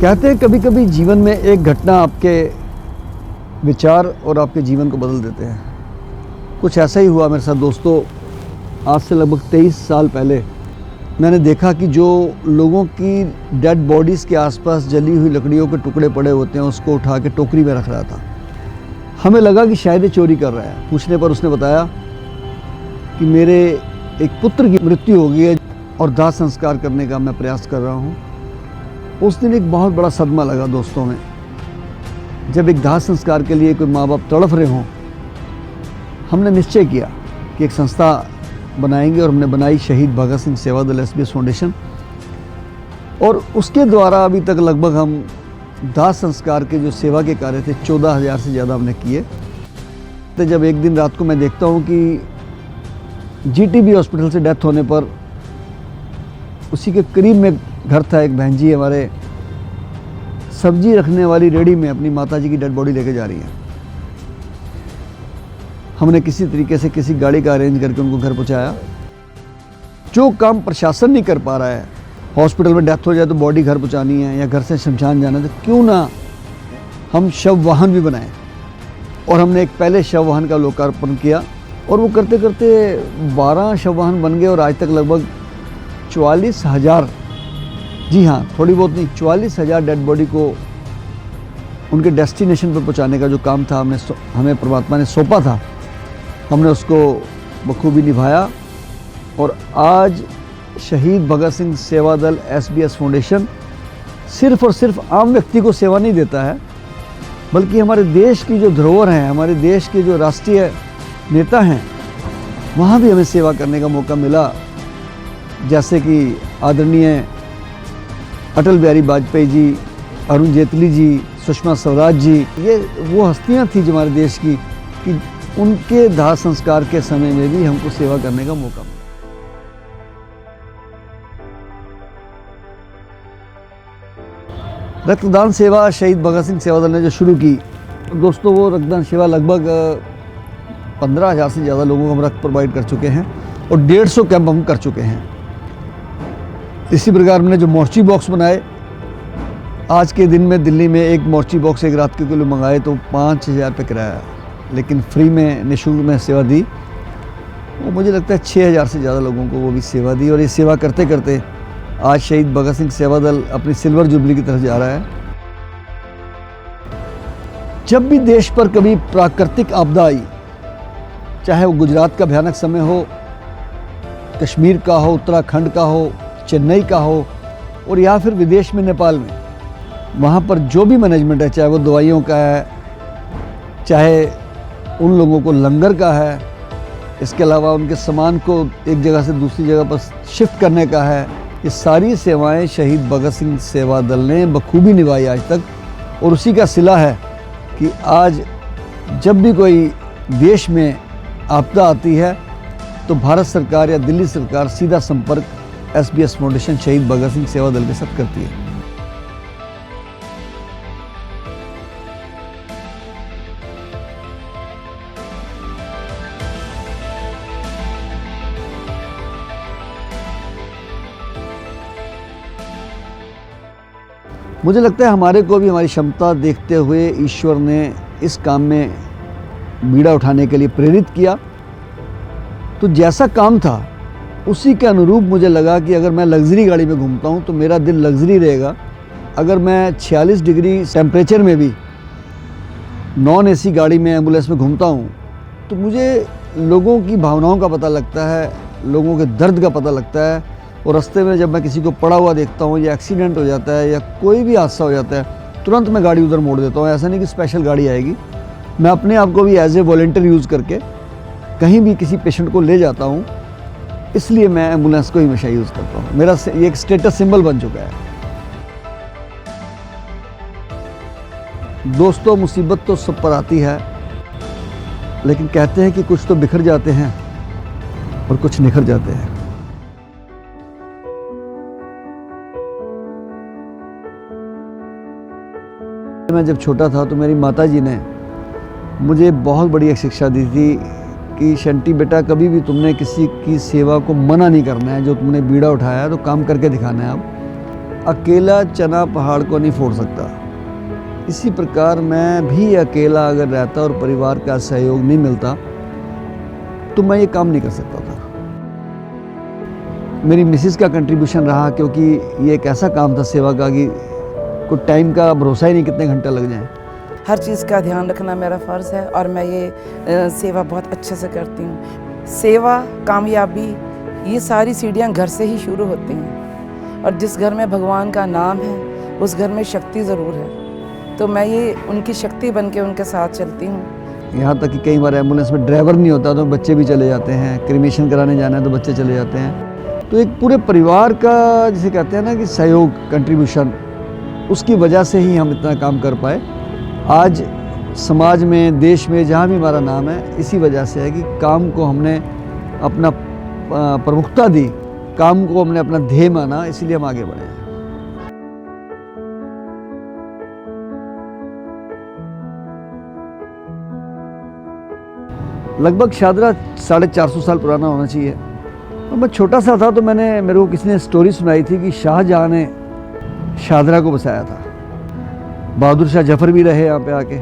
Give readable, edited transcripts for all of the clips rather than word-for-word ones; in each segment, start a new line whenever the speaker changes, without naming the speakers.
कहते हैं कभी कभी जीवन में एक घटना आपके विचार और आपके जीवन को बदल देते हैं। कुछ ऐसा ही हुआ मेरे साथ दोस्तों। आज से लगभग 23 साल पहले मैंने देखा कि जो लोगों की डेड बॉडीज़ के आसपास जली हुई लकड़ियों के टुकड़े पड़े होते हैं उसको उठा के टोकरी में रख रहा था। हमें लगा कि शायद ये चोरी कर रहा है। पूछने पर उसने बताया कि मेरे एक पुत्र की मृत्यु हो गई है और दाह संस्कार करने का मैं प्रयास कर रहा हूँ। उस दिन एक बहुत बड़ा सदमा लगा दोस्तों में। जब एक दाह संस्कार के लिए कोई माँ बाप तड़फ रहे हों, हमने निश्चय किया कि एक संस्था बनाएंगे और हमने बनाई शहीद भगत सिंह सेवा दल SBS फाउंडेशन। और उसके द्वारा अभी तक लगभग हम दाह संस्कार के जो सेवा के कार्य थे 14,000 से ज़्यादा हमने किए। तो जब एक दिन रात को मैं देखता हूँ कि GTB हॉस्पिटल से डेथ होने पर उसी के करीब में घर था, एक बहन जी हमारे सब्जी रखने वाली रेडी में अपनी माताजी की डेड बॉडी लेके जा रही है। हमने किसी तरीके से किसी गाड़ी का अरेंज करके उनको घर पहुंचाया। जो काम प्रशासन नहीं कर पा रहा है, हॉस्पिटल में डेथ हो जाए तो बॉडी घर पहुंचानी है या घर से शमशान जाना है, तो क्यों ना हम शव वाहन भी बनाएं। और हमने एक पहले शव वाहन का लोकार्पण किया और वो करते करते 12 शव वाहन बन गए और आज तक लगभग 44,000, जी हाँ थोड़ी बहुत नहीं, 44,000 डेड बॉडी को उनके डेस्टिनेशन पर पहुंचाने का जो काम था हमें परमात्मा ने सौंपा था, हमने उसको बखूबी निभाया। और आज शहीद भगत सिंह सेवा दल SBS फाउंडेशन सिर्फ और सिर्फ आम व्यक्ति को सेवा नहीं देता है, बल्कि हमारे देश की जो धरोहर हैं, हमारे देश के जो राष्ट्रीय नेता हैं, वहाँ भी हमें सेवा करने का मौका मिला। जैसे कि आदरणीय अटल बिहारी वाजपेयी जी, अरुण जेटली जी, सुषमा स्वराज जी, ये वो हस्तियाँ थी जो हमारे देश की, कि उनके दाह संस्कार के समय में भी हमको सेवा करने का मौका मिला। रक्तदान सेवा शहीद भगत सिंह सेवा दल ने जो शुरू की दोस्तों, वो रक्तदान सेवा लगभग 15,000 से ज़्यादा लोगों को हम रक्त प्रोवाइड कर चुके हैं और 150 कैंप हम कर चुके हैं। इसी प्रकार हमने जो मोर्ची बॉक्स बनाए, आज के दिन में दिल्ली में एक मोर्ची बॉक्स एक रात के लिए मंगाए तो 5,000 रुपये किराया, लेकिन फ्री में निःशुल्क में सेवा दी। वो मुझे लगता है 6,000 से ज़्यादा लोगों को वो भी सेवा दी। और ये सेवा करते करते आज शहीद भगत सिंह सेवा दल अपनी सिल्वर जुबली की तरफ जा रहा है। जब भी देश पर कभी प्राकृतिक आपदा आई, चाहे वो गुजरात का भयानक समय हो, कश्मीर का हो, उत्तराखंड का हो, चेन्नई का हो, और या फिर विदेश में नेपाल में, वहाँ पर जो भी मैनेजमेंट है, चाहे वो दवाइयों का है, चाहे उन लोगों को लंगर का है, इसके अलावा उनके सामान को एक जगह से दूसरी जगह पर शिफ्ट करने का है, ये सारी सेवाएं शहीद भगत सिंह सेवा दल ने बखूबी निभाई आज तक। और उसी का सिला है कि आज जब भी कोई देश में आपदा आती है तो भारत सरकार या दिल्ली सरकार सीधा संपर्क SBS फाउंडेशन शहीद भगत सिंह सेवा दल के साथ करती है। मुझे लगता है हमारे को भी हमारी क्षमता देखते हुए ईश्वर ने इस काम में बीड़ा उठाने के लिए प्रेरित किया। तो जैसा काम था उसी के अनुरूप मुझे लगा कि अगर मैं लग्जरी गाड़ी में घूमता हूँ तो मेरा दिल लग्जरी रहेगा। अगर मैं 46 डिग्री टेम्परेचर में भी नॉन AC गाड़ी में एम्बुलेंस में घूमता हूँ तो मुझे लोगों की भावनाओं का पता लगता है, लोगों के दर्द का पता लगता है। और रास्ते में जब मैं किसी को पड़ा हुआ देखता हूँ या एक्सीडेंट हो जाता है या कोई भी हादसा हो जाता है, तुरंत मैं गाड़ी उधर मोड़ देता हूँ। ऐसा नहीं कि स्पेशल गाड़ी आएगी, मैं अपने आप को भी एज ए वॉलंटियर यूज़ करके कहीं भी किसी पेशेंट को ले जाता हूँ। इसलिए मैं एम्बुलेंस को ही हमेशा यूज़ करता हूँ। मेरा ये एक स्टेटस सिंबल बन चुका है। दोस्तों, मुसीबत तो सब पर आती है, लेकिन कहते हैं कि कुछ तो बिखर जाते हैं और कुछ निखर जाते हैं। मैं जब छोटा था तो मेरी माताजी ने मुझे बहुत बड़ी एक शिक्षा दी थी कि शंटी बेटा, कभी भी तुमने किसी की सेवा को मना नहीं करना है। जो तुमने बीड़ा उठाया है तो काम करके दिखाना है। अब अकेला चना पहाड़ को नहीं फोड़ सकता, इसी प्रकार मैं भी अकेला अगर रहता और परिवार का सहयोग नहीं मिलता तो मैं ये काम नहीं कर सकता था। मेरी मिसेस का कंट्रीब्यूशन रहा, क्योंकि ये एक ऐसा काम था सेवा का कि कोई टाइम का भरोसा ही नहीं कितने घंटे लग जाएं।
हर चीज़ का ध्यान रखना मेरा फ़र्ज़ है और मैं ये सेवा बहुत अच्छे से करती हूँ। सेवा, कामयाबी, ये सारी सीढ़ियाँ घर से ही शुरू होती हैं और जिस घर में भगवान का नाम है उस घर में शक्ति ज़रूर है। तो मैं ये उनकी शक्ति बन के उनके साथ चलती हूँ।
यहाँ तक कि कई बार एम्बुलेंस में ड्राइवर नहीं होता तो बच्चे भी चले जाते हैं, क्रीमेशन कराने जाना है तो बच्चे चले जाते हैं। तो एक पूरे परिवार का जिसे कहते हैं ना कि सहयोग, कंट्रीब्यूशन, उसकी वजह से ही हम इतना काम कर पाए। आज समाज में, देश में जहाँ भी हमारा नाम है, इसी वजह से है कि काम को हमने अपना प्रमुखता दी, काम को हमने अपना ध्येय माना, इसलिए हम आगे बढ़े हैं। लगभग शाहदरा 450 साल पुराना होना चाहिए। और मैं छोटा सा था तो मेरे को किसी ने स्टोरी सुनाई थी कि शाहजहाँ ने शाहदरा को बसाया था। बहादुर शाह जफर भी रहे यहाँ पे आके।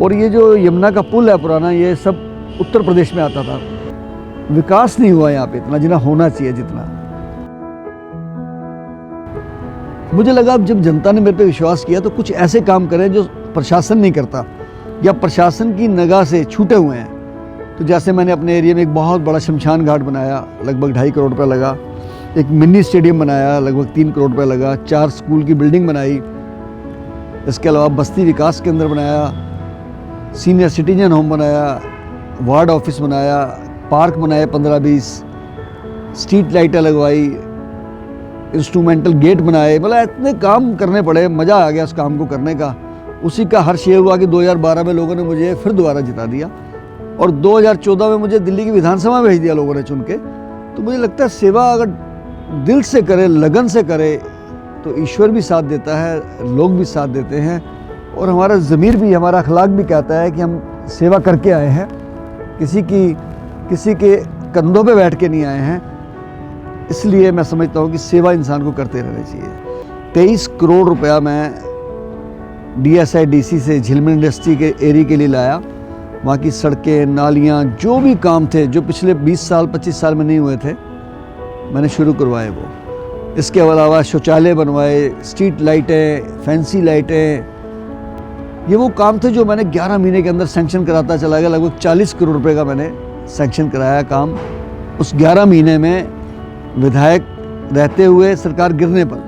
और ये जो यमुना का पुल है पुराना, ये सब उत्तर प्रदेश में आता था। विकास नहीं हुआ यहाँ पे इतना जितना होना चाहिए जितना। मुझे लगा अब जब जनता ने मेरे पे विश्वास किया तो कुछ ऐसे काम करें जो प्रशासन नहीं करता या प्रशासन की निगाह से छूटे हुए हैं। तो जैसे मैंने अपने एरिया में एक बहुत बड़ा शमशान घाट बनाया, लगभग 2.5 करोड़ रुपये लगा। एक मिनी स्टेडियम बनाया, लगभग 3 करोड़ रुपये लगा। 4 स्कूल की बिल्डिंग बनाई। इसके अलावा बस्ती विकास केंद्र बनाया, सीनियर सिटीजन होम बनाया, वार्ड ऑफिस बनाया, पार्क बनाए 15-20, स्ट्रीट लाइटें लगवाई, इंस्ट्रूमेंटल गेट बनाए। मतलब इतने काम करने पड़े, मज़ा आ गया उस काम को करने का। उसी का हर्ष ये हुआ कि 2012 में लोगों ने मुझे फिर दोबारा जिता दिया और 2014 में मुझे दिल्ली की विधानसभा में भेज दिया लोगों ने चुन के। तो मुझे लगता है सेवा अगर दिल से करे, लगन से करे, तो ईश्वर भी साथ देता है, लोग भी साथ देते हैं और हमारा ज़मीर भी, हमारा अखलाक भी कहता है कि हम सेवा करके आए हैं, किसी के कंधों पे बैठ के नहीं आए हैं। इसलिए मैं समझता हूँ कि सेवा इंसान को करते रहना चाहिए। 23 करोड़ रुपया मैं DSIDC से झिलमिल इंडस्ट्री के एरिया के लिए लाया। वहाँ की सड़कें, नालियाँ, जो भी काम थे जो पिछले 20 साल 25 साल में नहीं हुए थे, मैंने शुरू करवाए वो। इसके अलावा शौचालय बनवाए, स्ट्रीट लाइटें, फैंसी लाइटें। ये वो काम थे जो मैंने 11 महीने के अंदर सैंक्शन कराता चला गया। लगभग 40 करोड़ रुपए का मैंने सैंक्शन कराया काम। उस 11 महीने में विधायक रहते हुए सरकार गिरने पर।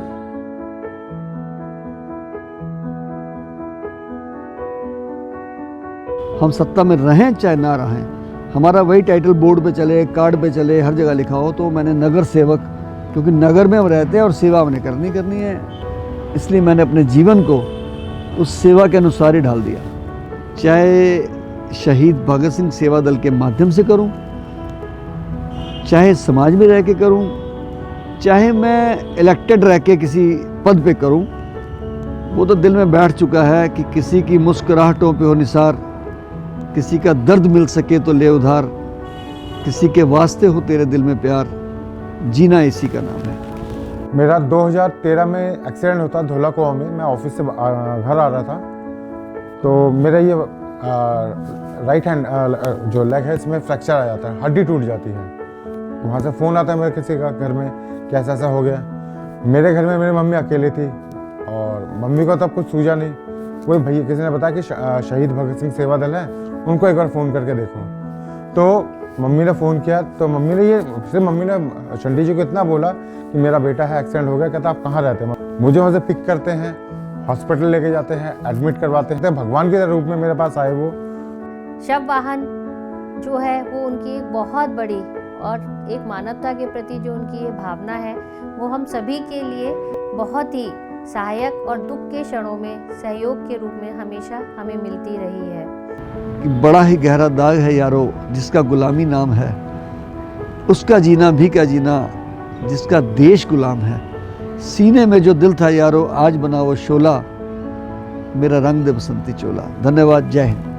हम सत्ता में रहें चाहे ना रहें, हमारा वही टाइटल बोर्ड पे चले, कार्ड पे चले, हर जगह लिखा हो। तो मैंने नगर सेवक, क्योंकि नगर में हम रहते हैं और सेवा हमने करनी है, इसलिए मैंने अपने जीवन को उस सेवा के अनुसार ही ढाल दिया। चाहे शहीद भगत सिंह सेवा दल के माध्यम से करूं, चाहे समाज में रह के करूं, चाहे मैं इलेक्टेड रह के किसी पद पे करूं, वो तो दिल में बैठ चुका है कि किसी की मुस्कुराहटों पे हो निसार, किसी का दर्द मिल सके तो ले उधार, किसी के वास्ते हो तेरे दिल में प्यार, जीना इसी का नाम है।
मेरा 2013 में एक्सीडेंट होता धोला कुआं में। मैं ऑफिस से घर आ रहा था तो मेरा ये राइट हैंड जो लेग है इसमें फ्रैक्चर आ जाता है, हड्डी टूट जाती है। वहाँ से फ़ोन आता है मेरे किसी का घर में कि ऐसा ऐसा हो गया। मेरे घर में मेरी मम्मी अकेली थी और मम्मी को तब कुछ सूझा नहीं। कोई भैया किसी ने बताया कि शहीद भगत सिंह सेवा दल है, उनको एक बार फ़ोन करके देखो। तो मम्मी ने फ़ोन किया तो मम्मी ने चंडी जी को इतना बोला कि मेरा बेटा है, एक्सीडेंट हो गया। कहता आप कहाँ रहते हैं? मुझे वहाँ से पिक करते हैं, हॉस्पिटल लेके जाते हैं, एडमिट करवाते हैं। भगवान के रूप में मेरे पास आए वो।
शव वाहन जो है वो उनकी एक बहुत बड़ी और एक मानवता के प्रति जो उनकी ये भावना है वो हम सभी के लिए बहुत ही सहायक और दुख के क्षणों में सहयोग के रूप में हमेशा हमें मिलती रही है।
कि बड़ा ही गहरा दाग है यारो जिसका गुलामी नाम है, उसका जीना भी क्या जीना जिसका देश गुलाम है। सीने में जो दिल था यारो आज बना वो शोला, मेरा रंग दे बसंती चोला। धन्यवाद, जय हिंद।